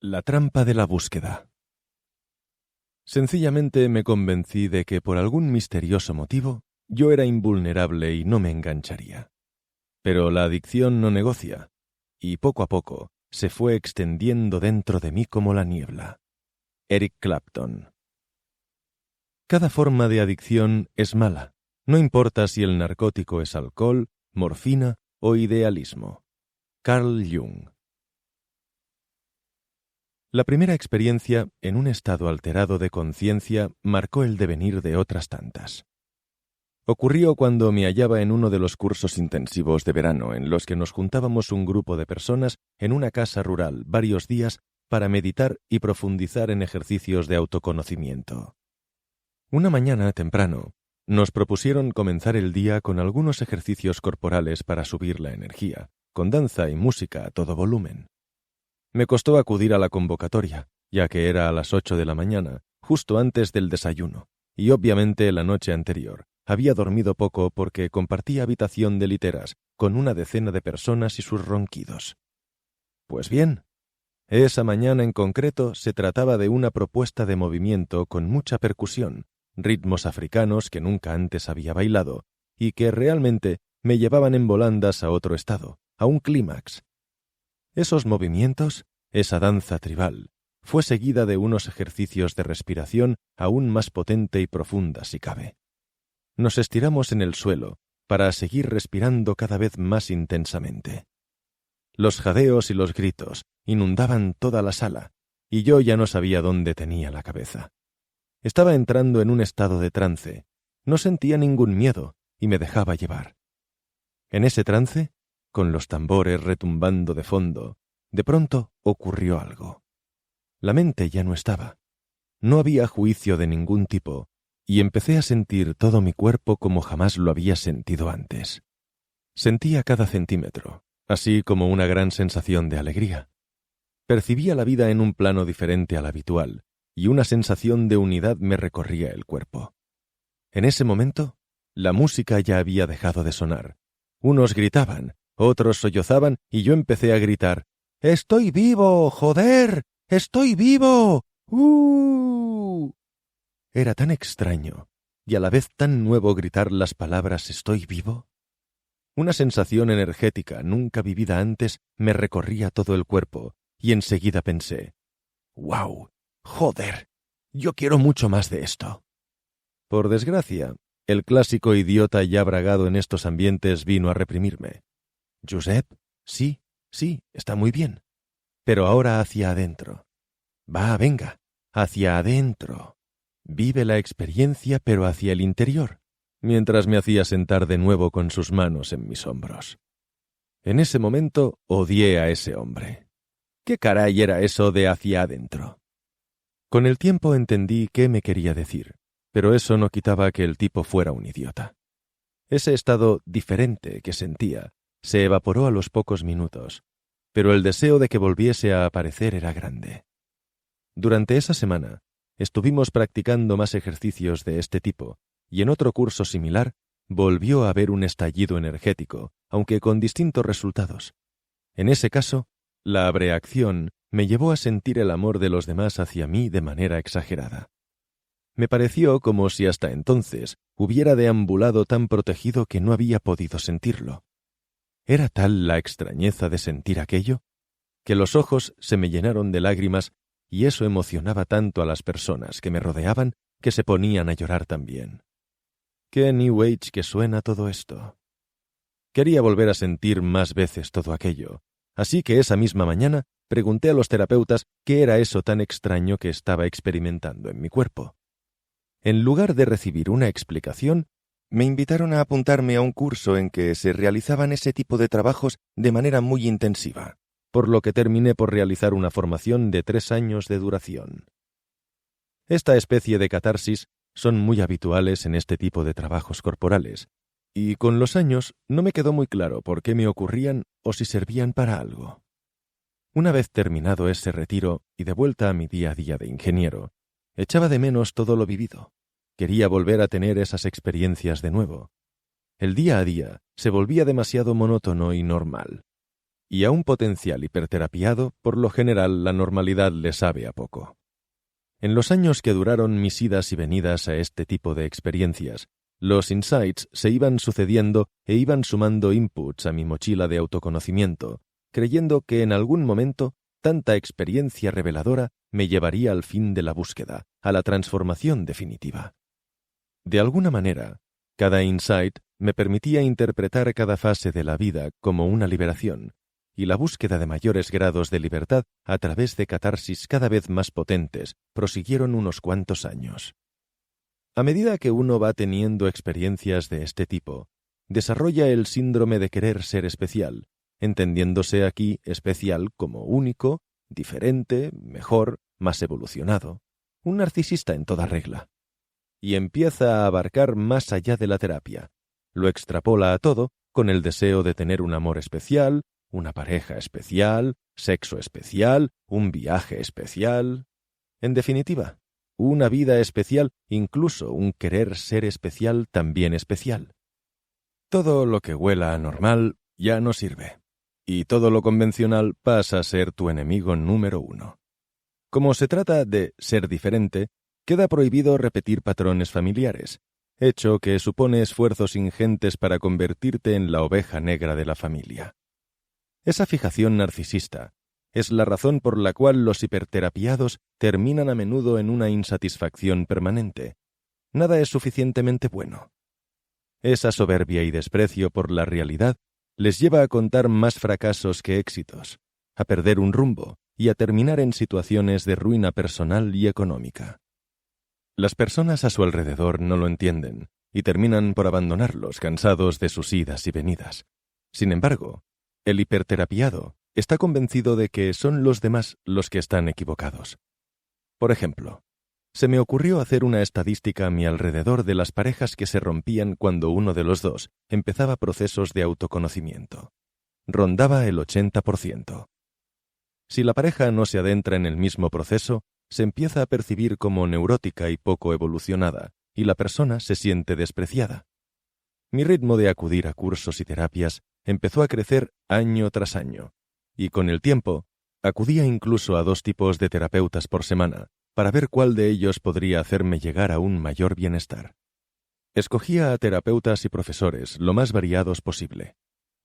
La trampa de la búsqueda. Sencillamente me convencí de que por algún misterioso motivo yo era invulnerable y no me engancharía. Pero la adicción no negocia, y poco a poco se fue extendiendo dentro de mí como la niebla. Eric Clapton. Cada forma de adicción es mala, no importa si el narcótico es alcohol, morfina o idealismo. Carl Jung. La primera experiencia en un estado alterado de conciencia marcó el devenir de otras tantas. Ocurrió cuando me hallaba en uno de los cursos intensivos de verano en los que nos juntábamos un grupo de personas en una casa rural varios días para meditar y profundizar en ejercicios de autoconocimiento. Una mañana temprano, nos propusieron comenzar el día con algunos ejercicios corporales para subir la energía, con danza y música a todo volumen. Me costó acudir a la convocatoria, ya que era a las 8 de la mañana, justo antes del desayuno, y obviamente la noche anterior había dormido poco porque compartía habitación de literas con una decena de personas y sus ronquidos. Pues bien, esa mañana en concreto se trataba de una propuesta de movimiento con mucha percusión, ritmos africanos que nunca antes había bailado y que realmente me llevaban en volandas a otro estado, a un clímax. Esos movimientos, esa danza tribal, fue seguida de unos ejercicios de respiración aún más potente y profunda si cabe. Nos estiramos en el suelo para seguir respirando cada vez más intensamente. Los jadeos y los gritos inundaban toda la sala, y yo ya no sabía dónde tenía la cabeza. Estaba entrando en un estado de trance, no sentía ningún miedo y me dejaba llevar. En ese trance, con los tambores retumbando de fondo, de pronto ocurrió algo. La mente ya no estaba. No había juicio de ningún tipo, y empecé a sentir todo mi cuerpo como jamás lo había sentido antes. Sentía cada centímetro, así como una gran sensación de alegría. Percibía la vida en un plano diferente al habitual, y una sensación de unidad me recorría el cuerpo. En ese momento, la música ya había dejado de sonar. Unos gritaban, otros sollozaban, y yo empecé a gritar: «¡Estoy vivo, joder! ¡Estoy vivo! Era tan extraño, y a la vez tan nuevo gritar las palabras «estoy vivo». Una sensación energética nunca vivida antes me recorría todo el cuerpo, y enseguida pensé: «¡Guau! ¡Joder! Yo quiero mucho más de esto». Por desgracia, el clásico idiota ya bragado en estos ambientes vino a reprimirme. «Josep, sí, está muy bien. Pero ahora hacia adentro. Va, venga, hacia adentro. Vive la experiencia, pero hacia el interior», mientras me hacía sentar de nuevo con sus manos en mis hombros. En ese momento odié a ese hombre. ¿Qué caray era eso de hacia adentro? Con el tiempo entendí qué me quería decir, pero eso no quitaba que el tipo fuera un idiota. Ese estado diferente que sentía se evaporó a los pocos minutos, pero el deseo de que volviese a aparecer era grande. Durante esa semana, estuvimos practicando más ejercicios de este tipo, y en otro curso similar volvió a haber un estallido energético, aunque con distintos resultados. En ese caso, la abreacción me llevó a sentir el amor de los demás hacia mí de manera exagerada. Me pareció como si hasta entonces hubiera deambulado tan protegido que no había podido sentirlo. Era tal la extrañeza de sentir aquello, que los ojos se me llenaron de lágrimas, y eso emocionaba tanto a las personas que me rodeaban que se ponían a llorar también. Qué New Age que suena todo esto. Quería volver a sentir más veces todo aquello, así que esa misma mañana pregunté a los terapeutas qué era eso tan extraño que estaba experimentando en mi cuerpo. En lugar de recibir una explicación, me invitaron a apuntarme a un curso en que se realizaban ese tipo de trabajos de manera muy intensiva, por lo que terminé por realizar una formación de 3 años de duración. Esta especie de catarsis son muy habituales en este tipo de trabajos corporales, y con los años no me quedó muy claro por qué me ocurrían o si servían para algo. Una vez terminado ese retiro y de vuelta a mi día a día de ingeniero, echaba de menos todo lo vivido. Quería volver a tener esas experiencias de nuevo. El día a día se volvía demasiado monótono y normal. y a un potencial hiperterapiado, por lo general, la normalidad le sabe a poco. En los años que duraron mis idas y venidas a este tipo de experiencias, los insights se iban sucediendo e iban sumando inputs a mi mochila de autoconocimiento, creyendo que en algún momento tanta experiencia reveladora me llevaría al fin de la búsqueda, a la transformación definitiva. De alguna manera, cada insight me permitía interpretar cada fase de la vida como una liberación, y la búsqueda de mayores grados de libertad a través de catarsis cada vez más potentes prosiguieron unos cuantos años. A medida que uno va teniendo experiencias de este tipo, desarrolla el síndrome de querer ser especial, entendiéndose aquí especial como único, diferente, mejor, más evolucionado, un narcisista en toda regla. Y empieza a abarcar más allá de la terapia. Lo extrapola a todo con el deseo de tener un amor especial, una pareja especial, sexo especial, un viaje especial. En definitiva, una vida especial, incluso un querer ser especial también especial. Todo lo que huela a normal ya no sirve, y todo lo convencional pasa a ser tu enemigo número uno. Como se trata de ser diferente, queda prohibido repetir patrones familiares, hecho que supone esfuerzos ingentes para convertirte en la oveja negra de la familia. Esa fijación narcisista es la razón por la cual los hiperterapiados terminan a menudo en una insatisfacción permanente. Nada es suficientemente bueno. Esa soberbia y desprecio por la realidad les lleva a contar más fracasos que éxitos, a perder un rumbo y a terminar en situaciones de ruina personal y económica. Las personas a su alrededor no lo entienden y terminan por abandonarlos cansados de sus idas y venidas. Sin embargo, el hiperterapiado está convencido de que son los demás los que están equivocados. Por ejemplo, se me ocurrió hacer una estadística a mi alrededor de las parejas que se rompían cuando uno de los dos empezaba procesos de autoconocimiento. Rondaba el 80%. Si la pareja no se adentra en el mismo proceso, se empieza a percibir como neurótica y poco evolucionada, y la persona se siente despreciada. Mi ritmo de acudir a cursos y terapias empezó a crecer año tras año, y con el tiempo acudía incluso a 2 tipos de terapeutas por semana para ver cuál de ellos podría hacerme llegar a un mayor bienestar. Escogía a terapeutas y profesores lo más variados posible.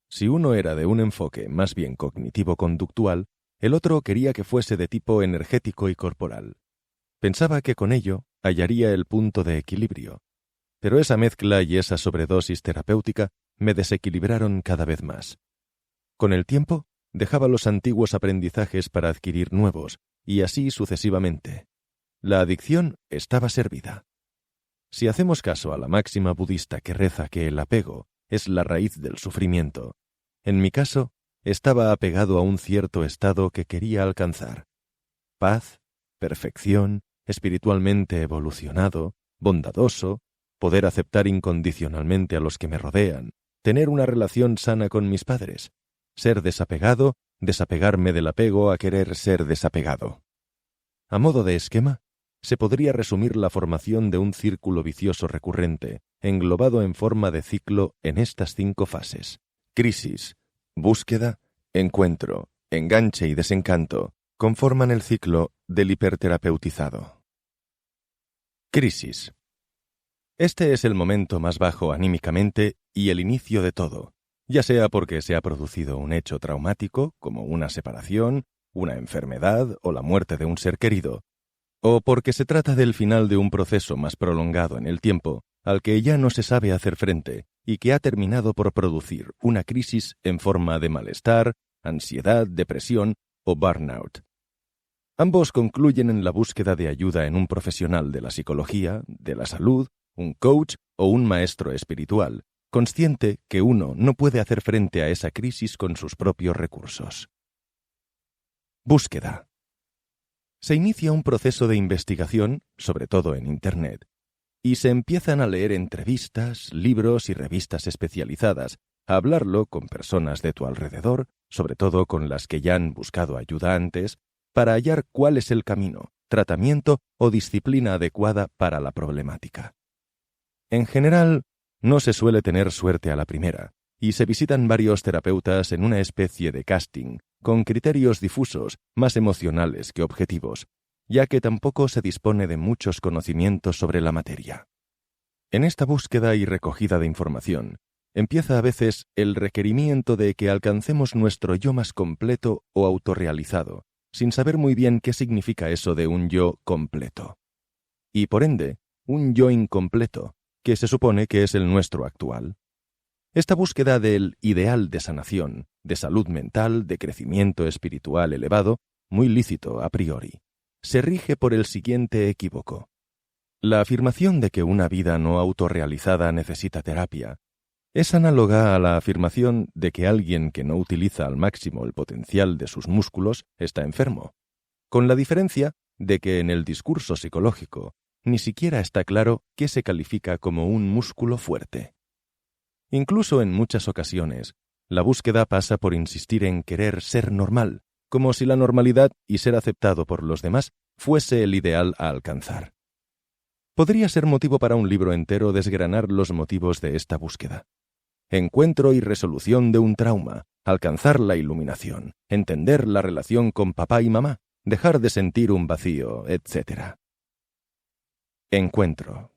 Si uno era de un enfoque más bien cognitivo-conductual, el otro quería que fuese de tipo energético y corporal. Pensaba que con ello hallaría el punto de equilibrio, pero esa mezcla y esa sobredosis terapéutica me desequilibraron cada vez más. Con el tiempo, dejaba los antiguos aprendizajes para adquirir nuevos, y así sucesivamente. La adicción estaba servida. Si hacemos caso a la máxima budista que reza que el apego es la raíz del sufrimiento, en mi caso, estaba apegado a un cierto estado que quería alcanzar. Paz, perfección, espiritualmente evolucionado, bondadoso, poder aceptar incondicionalmente a los que me rodean, tener una relación sana con mis padres, ser desapegado, desapegarme del apego a querer ser desapegado. A modo de esquema, se podría resumir la formación de un círculo vicioso recurrente, englobado en forma de ciclo en estas 5 fases: crisis, búsqueda, encuentro, enganche y desencanto, conforman el ciclo del hiperterapeutizado. Crisis. Este es el momento más bajo anímicamente y el inicio de todo, ya sea porque se ha producido un hecho traumático, como una separación, una enfermedad o la muerte de un ser querido, o porque se trata del final de un proceso más prolongado en el tiempo, al que ya no se sabe hacer frente y que ha terminado por producir una crisis en forma de malestar, ansiedad, depresión o burnout. Ambos concluyen en la búsqueda de ayuda en un profesional de la psicología, de la salud, un coach o un maestro espiritual, consciente que uno no puede hacer frente a esa crisis con sus propios recursos. Búsqueda. Se inicia un proceso de investigación, sobre todo en Internet, y se empiezan a leer entrevistas, libros y revistas especializadas, a hablarlo con personas de tu alrededor, sobre todo con las que ya han buscado ayuda antes, para hallar cuál es el camino, tratamiento o disciplina adecuada para la problemática. En general, no se suele tener suerte a la primera, y se visitan varios terapeutas en una especie de casting, con criterios difusos, más emocionales que objetivos, ya que tampoco se dispone de muchos conocimientos sobre la materia. En esta búsqueda y recogida de información, empieza a veces el requerimiento de que alcancemos nuestro yo más completo o autorrealizado, sin saber muy bien qué significa eso de un yo completo. Y por ende, un yo incompleto, que se supone que es el nuestro actual. Esta búsqueda del ideal de sanación, de salud mental, de crecimiento espiritual elevado, muy lícito a priori, se rige por el siguiente equívoco. La afirmación de que una vida no autorrealizada necesita terapia es análoga a la afirmación de que alguien que no utiliza al máximo el potencial de sus músculos está enfermo, con la diferencia de que en el discurso psicológico ni siquiera está claro qué se califica como un músculo fuerte. Incluso en muchas ocasiones, la búsqueda pasa por insistir en querer ser normal, como si la normalidad y ser aceptado por los demás fuese el ideal a alcanzar. Podría ser motivo para un libro entero desgranar los motivos de esta búsqueda. Encuentro y resolución de un trauma, alcanzar la iluminación, entender la relación con papá y mamá, dejar de sentir un vacío, etc. Encuentro.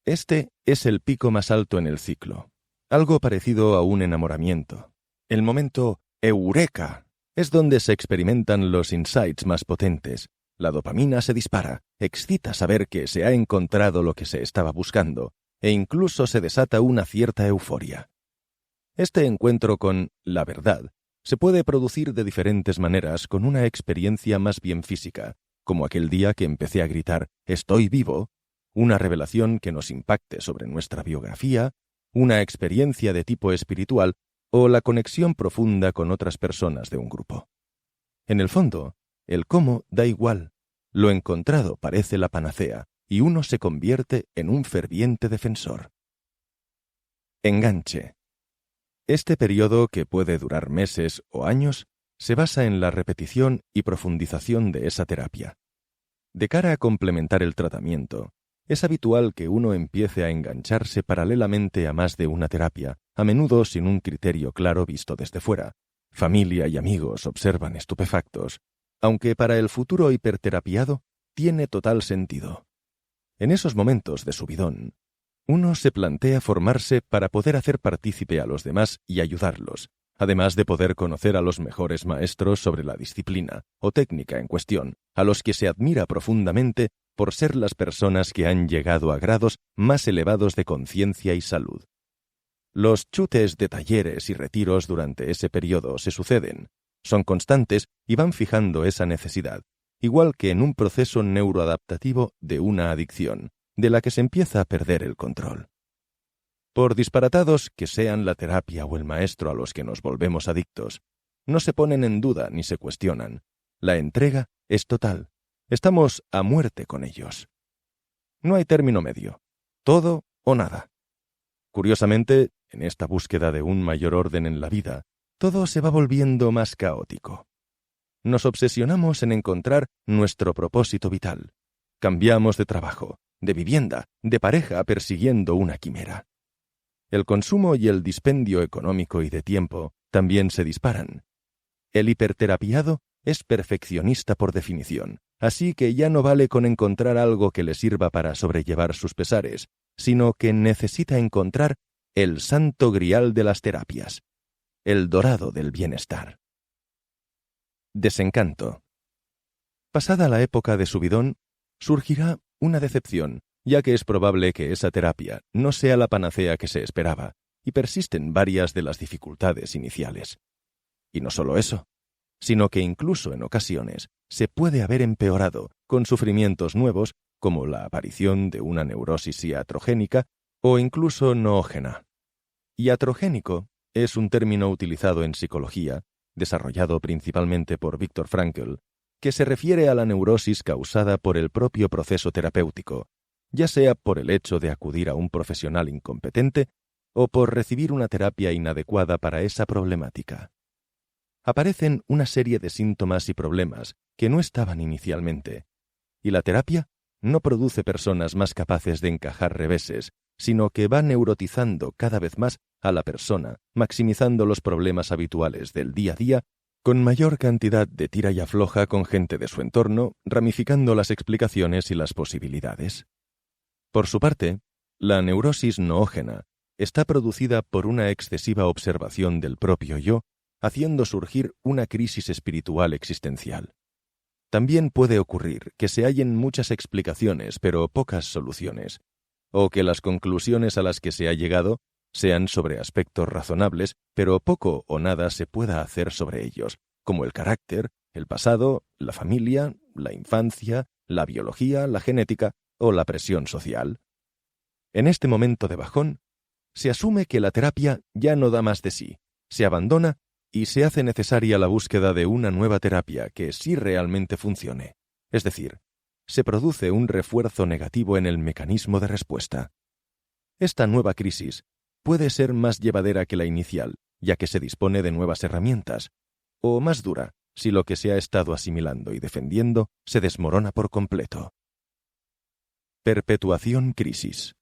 Este es el pico más alto en el ciclo, algo parecido a un enamoramiento. El momento ¡eureka! Es donde se experimentan los insights más potentes. La dopamina se dispara, excita saber que se ha encontrado lo que se estaba buscando, e incluso se desata una cierta euforia. Este encuentro con la verdad se puede producir de diferentes maneras con una experiencia más bien física, como aquel día que empecé a gritar «estoy vivo», una revelación que nos impacte sobre nuestra biografía, una experiencia de tipo espiritual o la conexión profunda con otras personas de un grupo. En el fondo, el cómo da igual. Lo encontrado parece la panacea y uno se convierte en un ferviente defensor. Enganche. Este periodo, que puede durar meses o años, se basa en la repetición y profundización de esa terapia. De cara a complementar el tratamiento, es habitual que uno empiece a engancharse paralelamente a más de una terapia, a menudo sin un criterio claro visto desde fuera. Familia y amigos observan estupefactos, aunque para el futuro hiperterapiado tiene total sentido. En esos momentos de subidón, uno se plantea formarse para poder hacer partícipe a los demás y ayudarlos, además de poder conocer a los mejores maestros sobre la disciplina o técnica en cuestión, a los que se admira profundamente por ser las personas que han llegado a grados más elevados de conciencia y salud. Los chutes de talleres y retiros durante ese periodo se suceden, son constantes y van fijando esa necesidad, igual que en un proceso neuroadaptativo de una adicción, de la que se empieza a perder el control. Por disparatados que sean la terapia o el maestro a los que nos volvemos adictos, no se ponen en duda ni se cuestionan. La entrega es total. Estamos a muerte con ellos. No hay término medio. Todo o nada. Curiosamente, en esta búsqueda de un mayor orden en la vida, todo se va volviendo más caótico. Nos obsesionamos en encontrar nuestro propósito vital. Cambiamos de trabajo, de vivienda, de pareja persiguiendo una quimera. El consumo y el dispendio económico y de tiempo también se disparan. El hiperterapiado es perfeccionista por definición, así que ya no vale con encontrar algo que le sirva para sobrellevar sus pesares, sino que necesita encontrar el santo grial de las terapias, el dorado del bienestar. Desencanto. Pasada la época de subidón, surgirá una decepción, ya que es probable que esa terapia no sea la panacea que se esperaba, y persisten varias de las dificultades iniciales. Y no solo eso, sino que incluso en ocasiones se puede haber empeorado con sufrimientos nuevos como la aparición de una neurosis iatrogénica o incluso noógena. Iatrogénico es un término utilizado en psicología, desarrollado principalmente por Viktor Frankl, que se refiere a la neurosis causada por el propio proceso terapéutico, ya sea por el hecho de acudir a un profesional incompetente o por recibir una terapia inadecuada para esa problemática. Aparecen una serie de síntomas y problemas que no estaban inicialmente, y la terapia no produce personas más capaces de encajar reveses, sino que va neurotizando cada vez más a la persona, maximizando los problemas habituales del día a día, con mayor cantidad de tira y afloja con gente de su entorno, ramificando las explicaciones y las posibilidades. Por su parte, la neurosis noógena está producida por una excesiva observación del propio yo, haciendo surgir una crisis espiritual existencial. También puede ocurrir que se hallen muchas explicaciones pero pocas soluciones, o que las conclusiones a las que se ha llegado sean sobre aspectos razonables, pero poco o nada se pueda hacer sobre ellos, como el carácter, el pasado, la familia, la infancia, la biología, la genética o la presión social. En este momento de bajón, se asume que la terapia ya no da más de sí, se abandona y se hace necesaria la búsqueda de una nueva terapia que sí realmente funcione. Es decir, se produce un refuerzo negativo en el mecanismo de respuesta. Esta nueva crisis puede ser más llevadera que la inicial, ya que se dispone de nuevas herramientas, o más dura, si lo que se ha estado asimilando y defendiendo se desmorona por completo. Perpetuación crisis.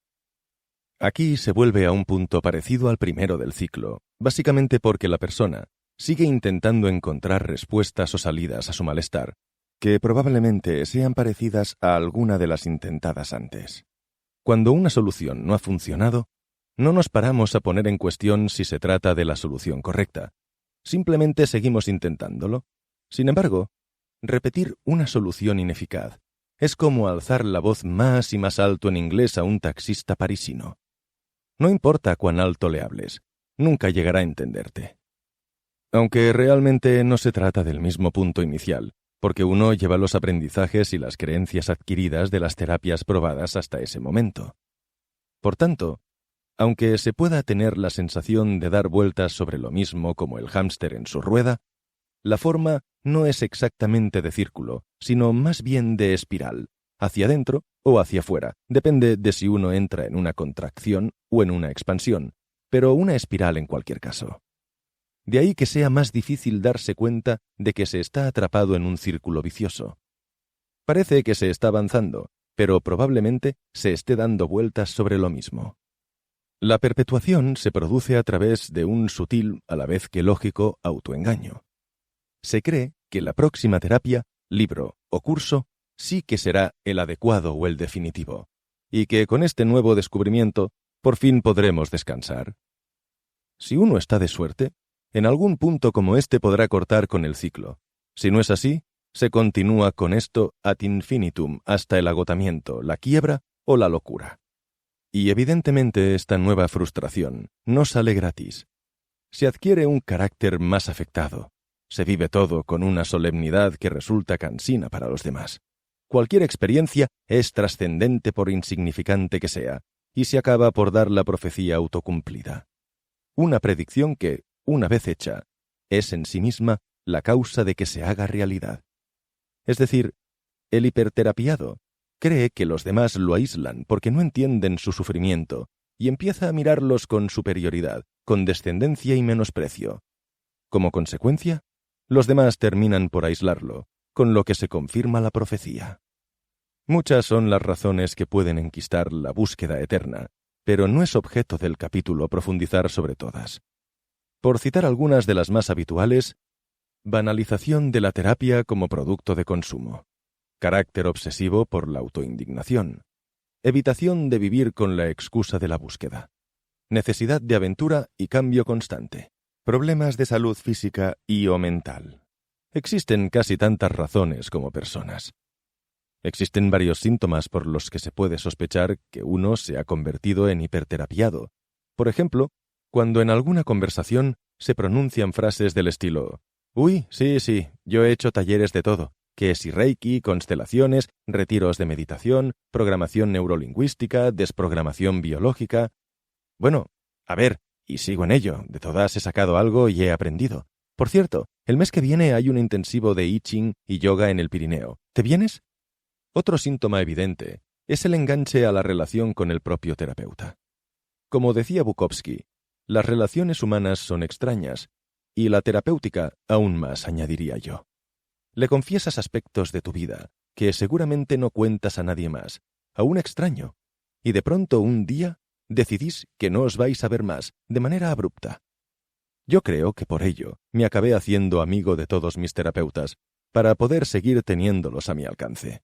Aquí se vuelve a un punto parecido al primero del ciclo, básicamente porque la persona sigue intentando encontrar respuestas o salidas a su malestar, que probablemente sean parecidas a alguna de las intentadas antes. Cuando una solución no ha funcionado, no nos paramos a poner en cuestión si se trata de la solución correcta. Simplemente seguimos intentándolo. Sin embargo, repetir una solución ineficaz es como alzar la voz más y más alto en inglés a un taxista parisino. No importa cuán alto le hables, nunca llegará a entenderte. Aunque realmente no se trata del mismo punto inicial, porque uno lleva los aprendizajes y las creencias adquiridas de las terapias probadas hasta ese momento. Por tanto, aunque se pueda tener la sensación de dar vueltas sobre lo mismo como el hámster en su rueda, la forma no es exactamente de círculo, sino más bien de espiral, hacia adentro o hacia afuera, depende de si uno entra en una contracción o en una expansión, pero una espiral en cualquier caso. De ahí que sea más difícil darse cuenta de que se está atrapado en un círculo vicioso. Parece que se está avanzando, pero probablemente se esté dando vueltas sobre lo mismo. La perpetuación se produce a través de un sutil, a la vez que lógico, autoengaño. Se cree que la próxima terapia, libro o curso sí que será el adecuado o el definitivo, y que con este nuevo descubrimiento por fin podremos descansar. Si uno está de suerte, en algún punto como este podrá cortar con el ciclo. Si no es así, se continúa con esto ad infinitum hasta el agotamiento, la quiebra o la locura. Y evidentemente esta nueva frustración no sale gratis. Se adquiere un carácter más afectado. Se vive todo con una solemnidad que resulta cansina para los demás. Cualquier experiencia es trascendente por insignificante que sea, y se acaba por dar la profecía autocumplida. Una predicción que, una vez hecha, es en sí misma la causa de que se haga realidad. Es decir, el hiperterapiado cree que los demás lo aíslan porque no entienden su sufrimiento y empieza a mirarlos con superioridad, condescendencia y menosprecio. Como consecuencia, los demás terminan por aislarlo, con lo que se confirma la profecía. Muchas son las razones que pueden enquistar la búsqueda eterna, pero no es objeto del capítulo profundizar sobre todas. Por citar algunas de las más habituales: banalización de la terapia como producto de consumo, carácter obsesivo por la autoindignación, evitación de vivir con la excusa de la búsqueda, necesidad de aventura y cambio constante, problemas de salud física y o mental. Existen casi tantas razones como personas. Existen varios síntomas por los que se puede sospechar que uno se ha convertido en hiperterapiado. Por ejemplo, cuando en alguna conversación se pronuncian frases del estilo: «Uy, sí, yo he hecho talleres de todo, que si Reiki, constelaciones, retiros de meditación, programación neurolingüística, desprogramación biológica. Bueno, a ver, y sigo en ello, de todas he sacado algo y he aprendido. Por cierto, el mes que viene hay un intensivo de I Ching y yoga en el Pirineo. ¿Te vienes?». Otro síntoma evidente es el enganche a la relación con el propio terapeuta. Como decía Bukowski, las relaciones humanas son extrañas, y la terapéutica aún más, añadiría yo. Le confiesas aspectos de tu vida que seguramente no cuentas a nadie más, a un extraño, y de pronto un día decidís que no os vais a ver más, de manera abrupta. Yo creo que por ello me acabé haciendo amigo de todos mis terapeutas, para poder seguir teniéndolos a mi alcance.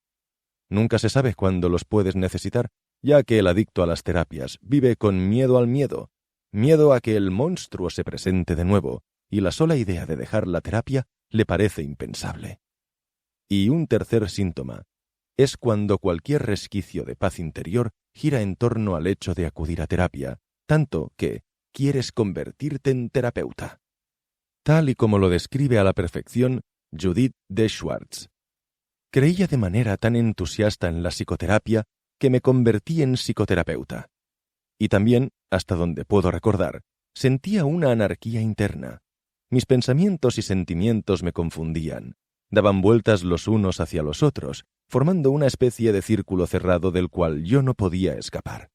Nunca se sabe cuándo los puedes necesitar, ya que el adicto a las terapias vive con miedo al miedo, miedo a que el monstruo se presente de nuevo, y la sola idea de dejar la terapia le parece impensable. Y un tercer síntoma es cuando cualquier resquicio de paz interior gira en torno al hecho de acudir a terapia, tanto que quieres convertirte en terapeuta. Tal y como lo describe a la perfección Judith D. Schwartz. Creía de manera tan entusiasta en la psicoterapia que me convertí en psicoterapeuta. Y también, hasta donde puedo recordar, sentía una anarquía interna. Mis pensamientos y sentimientos me confundían, daban vueltas los unos hacia los otros, formando una especie de círculo cerrado del cual yo no podía escapar.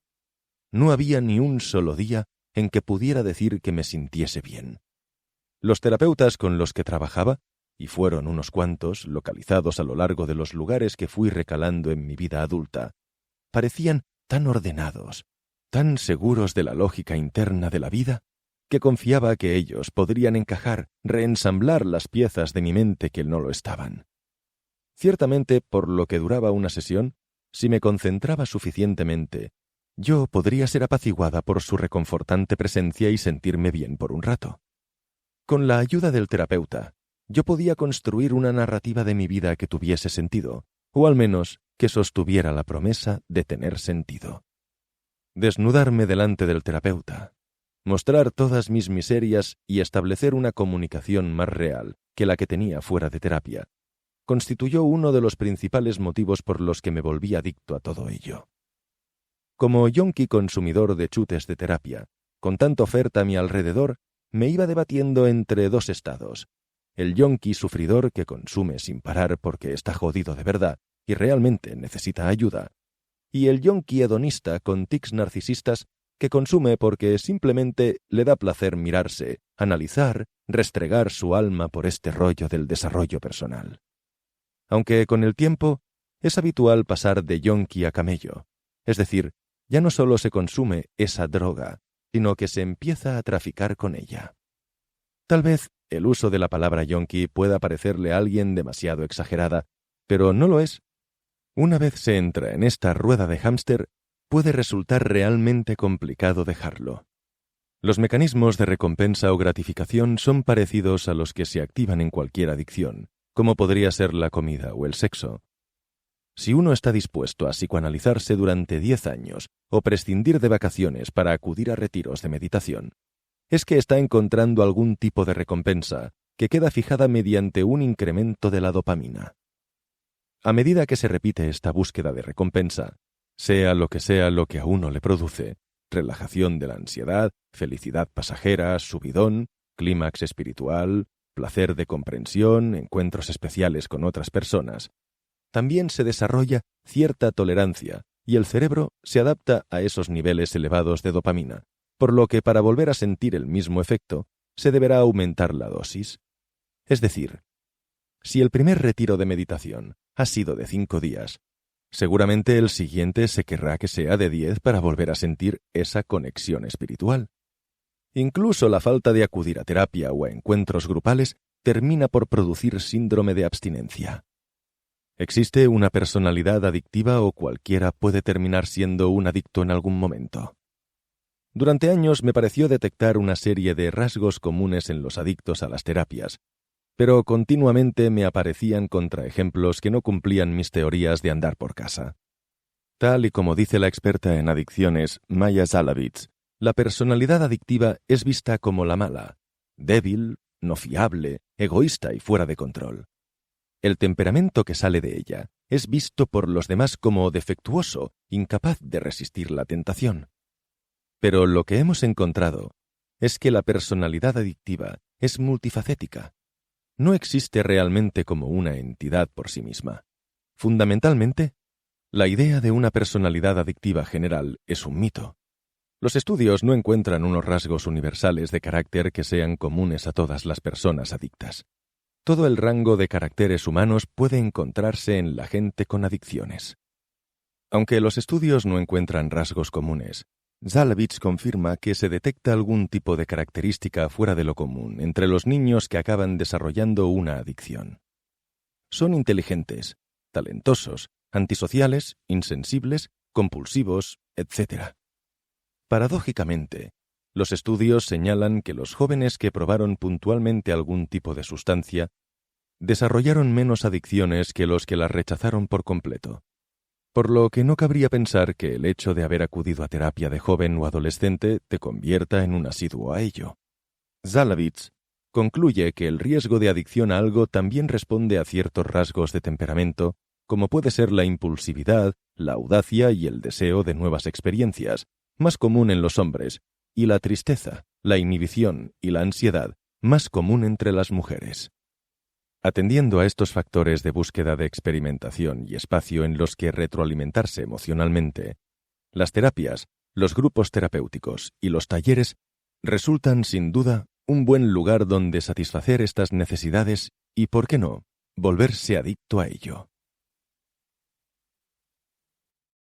No había ni un solo día en que pudiera decir que me sintiese bien. Los terapeutas con los que trabajaba, y fueron unos cuantos, localizados a lo largo de los lugares que fui recalando en mi vida adulta, parecían tan ordenados, tan seguros de la lógica interna de la vida, que confiaba que ellos podrían encajar, reensamblar las piezas de mi mente que no lo estaban. Ciertamente, por lo que duraba una sesión, si me concentraba suficientemente, yo podría ser apaciguada por su reconfortante presencia y sentirme bien por un rato. Con la ayuda del terapeuta, yo podía construir una narrativa de mi vida que tuviese sentido, o al menos que sostuviera la promesa de tener sentido. Desnudarme delante del terapeuta, mostrar todas mis miserias y establecer una comunicación más real que la que tenía fuera de terapia, constituyó uno de los principales motivos por los que me volví adicto a todo ello. Como yonki consumidor de chutes de terapia, con tanta oferta a mi alrededor, me iba debatiendo entre dos estados: el yonki sufridor que consume sin parar porque está jodido de verdad y realmente necesita ayuda, y el yonki hedonista con tics narcisistas que consume porque simplemente le da placer mirarse, analizar, restregar su alma por este rollo del desarrollo personal. Aunque con el tiempo es habitual pasar de yonki a camello, es decir, ya no solo se consume esa droga, sino que se empieza a traficar con ella. Tal vez el uso de la palabra yonki pueda parecerle a alguien demasiado exagerada, pero no lo es. Una vez se entra en esta rueda de hámster, puede resultar realmente complicado dejarlo. Los mecanismos de recompensa o gratificación son parecidos a los que se activan en cualquier adicción, como podría ser la comida o el sexo. Si uno está dispuesto a psicoanalizarse durante 10 años o prescindir de vacaciones para acudir a retiros de meditación, es que está encontrando algún tipo de recompensa que queda fijada mediante un incremento de la dopamina. A medida que se repite esta búsqueda de recompensa, sea lo que a uno le produce, relajación de la ansiedad, felicidad pasajera, subidón, clímax espiritual, placer de comprensión, encuentros especiales con otras personas, también se desarrolla cierta tolerancia y el cerebro se adapta a esos niveles elevados de dopamina, por lo que para volver a sentir el mismo efecto se deberá aumentar la dosis. Es decir, si el primer retiro de meditación ha sido de 5 días, seguramente el siguiente se querrá que sea de 10 para volver a sentir esa conexión espiritual. Incluso la falta de acudir a terapia o a encuentros grupales termina por producir síndrome de abstinencia. ¿Existe una personalidad adictiva o cualquiera puede terminar siendo un adicto en algún momento? Durante años me pareció detectar una serie de rasgos comunes en los adictos a las terapias, pero continuamente me aparecían contraejemplos que no cumplían mis teorías de andar por casa. Tal y como dice la experta en adicciones Maya Zalavitz, la personalidad adictiva es vista como la mala, débil, no fiable, egoísta y fuera de control. El temperamento que sale de ella es visto por los demás como defectuoso, incapaz de resistir la tentación. Pero lo que hemos encontrado es que la personalidad adictiva es multifacética. No existe realmente como una entidad por sí misma. Fundamentalmente, la idea de una personalidad adictiva general es un mito. Los estudios no encuentran unos rasgos universales de carácter que sean comunes a todas las personas adictas. Todo el rango de caracteres humanos puede encontrarse en la gente con adicciones. Aunque los estudios no encuentran rasgos comunes, Zálavich confirma que se detecta algún tipo de característica fuera de lo común entre los niños que acaban desarrollando una adicción. Son inteligentes, talentosos, antisociales, insensibles, compulsivos, etc. Paradójicamente, los estudios señalan que los jóvenes que probaron puntualmente algún tipo de sustancia desarrollaron menos adicciones que los que las rechazaron por completo. Por lo que no cabría pensar que el hecho de haber acudido a terapia de joven o adolescente te convierta en un asiduo a ello. Zálavich concluye que el riesgo de adicción a algo también responde a ciertos rasgos de temperamento, como puede ser la impulsividad, la audacia y el deseo de nuevas experiencias, más común en los hombres, y la tristeza, la inhibición y la ansiedad, más común entre las mujeres. Atendiendo a estos factores de búsqueda de experimentación y espacio en los que retroalimentarse emocionalmente, las terapias, los grupos terapéuticos y los talleres resultan, sin duda, un buen lugar donde satisfacer estas necesidades y, ¿por qué no?, volverse adicto a ello.